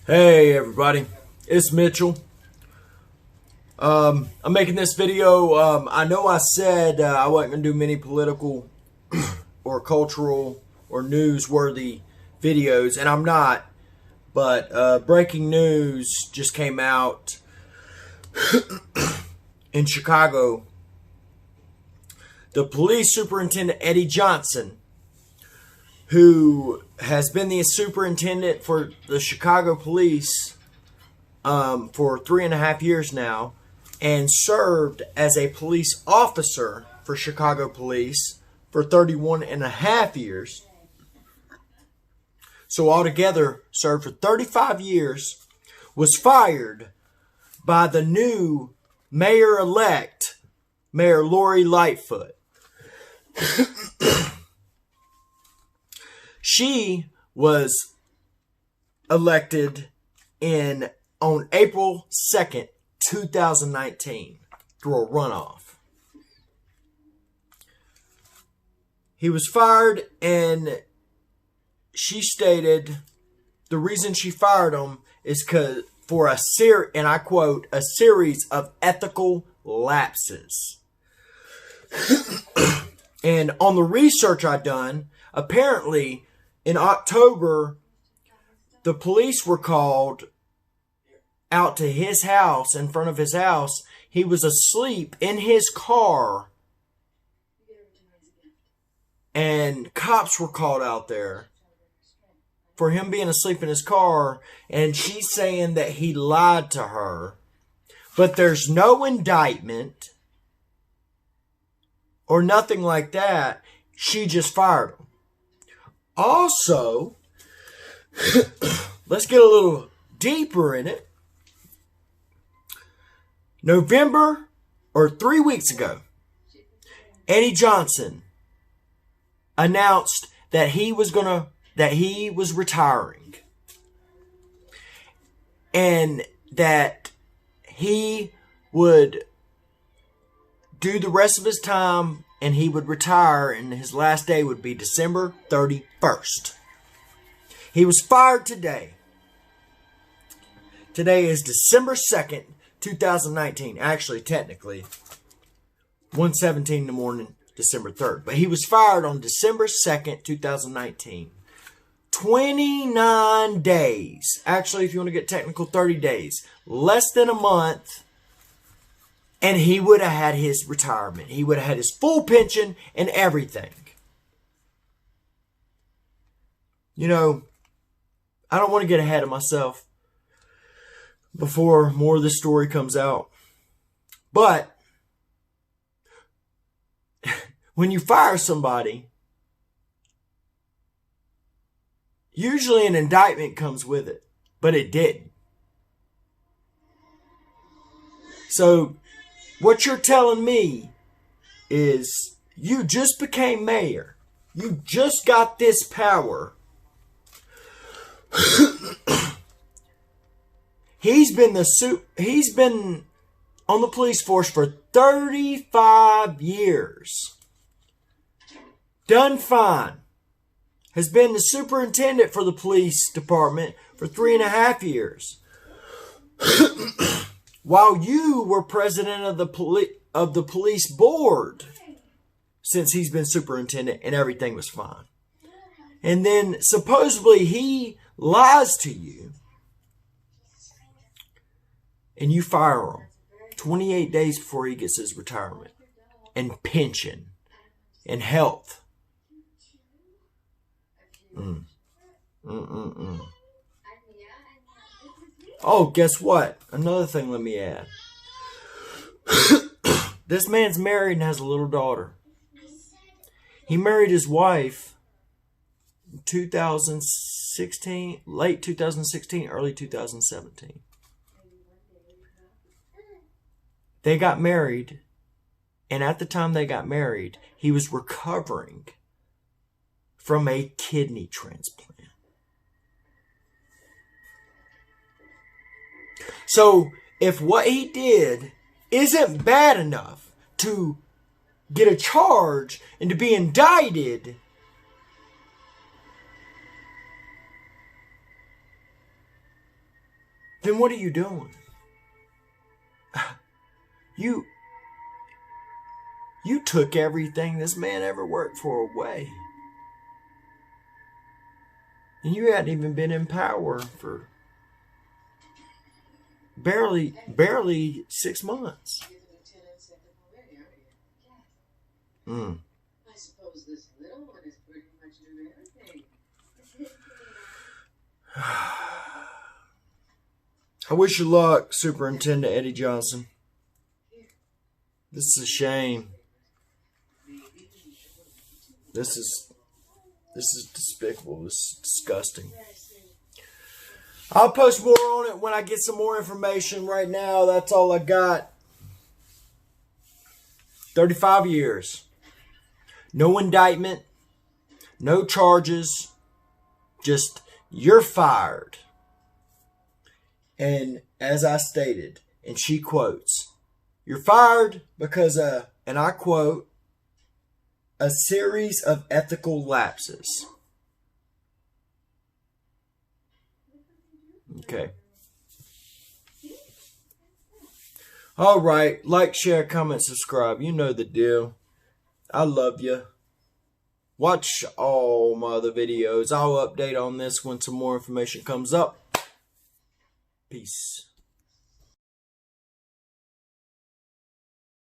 Hey everybody, it's Mitchell. I'm making this video. I know I said I wasn't going to do many political or cultural or newsworthy videos, and I'm not. But breaking news just came out in Chicago. The police superintendent Eddie Johnson, who has been the superintendent for the Chicago police for 3.5 years now, and served as a police officer for Chicago police for 31.5 years. So altogether served for 35 years, was fired by the new mayor-elect, Mayor Lightfoot. She was elected on April 2nd, 2019 through a runoff. He was fired, and she stated the reason she fired him is because for and I quote, a series of ethical lapses. And on the research I've done, apparently in October, the police were called out to his house, in front of his house. He was asleep in his car, and cops were called out there for him being asleep in his car, and she's saying that he lied to her. But there's no indictment or nothing like that. She just fired him. Also, let's get a little deeper in it. November, or 3 weeks ago, Eddie Johnson announced that he was retiring, and that he would do the rest of his time, and he would retire, and his last day would be December 31st. He was fired today. Today is December 2nd, 2019. Actually, technically, 1:17 in the morning, December 3rd. But he was fired on December 2nd, 2019. 29 days. Actually, if you want to get technical, 30 days. Less than a month. And he would have had his retirement. He would have had his full pension and everything. You know, I don't want to get ahead of myself before more of this story comes out. But when you fire somebody, usually an indictment comes with it. But it didn't. So what you're telling me is you just became mayor. You just got this power. He's been on the police force for 35 years. Done fine. Has been the superintendent for the police department for 3.5 years. While you were president of the police board, since he's been superintendent, and everything was fine. And then supposedly he lies to you, and you fire him 28 days before he gets his retirement and pension and health. Oh, guess what? Another thing, let me add. This man's married and has a little daughter. He married his wife in 2016, late 2016, early 2017. They got married, and at the time they got married, he was recovering from a kidney transplant. So, if what he did isn't bad enough to get a charge and to be indicted, then what are you doing? You took everything this man ever worked for away. And you hadn't even been in power for barely 6 months. I suppose this little one is pretty much doing everything. I wish you luck, Superintendent Eddie Johnson. This is a shame. This is despicable. This is disgusting. I'll post more on it when I get some more information. Right now, that's all I got. 35 years. No indictment. No charges. Just, you're fired. And as I stated, and she quotes, you're fired because, and I quote, a series of ethical lapses. Okay. All right. Like, share, comment, subscribe. You know the deal. I love you. Watch all my other videos. I'll update on this when some more information comes up. Peace.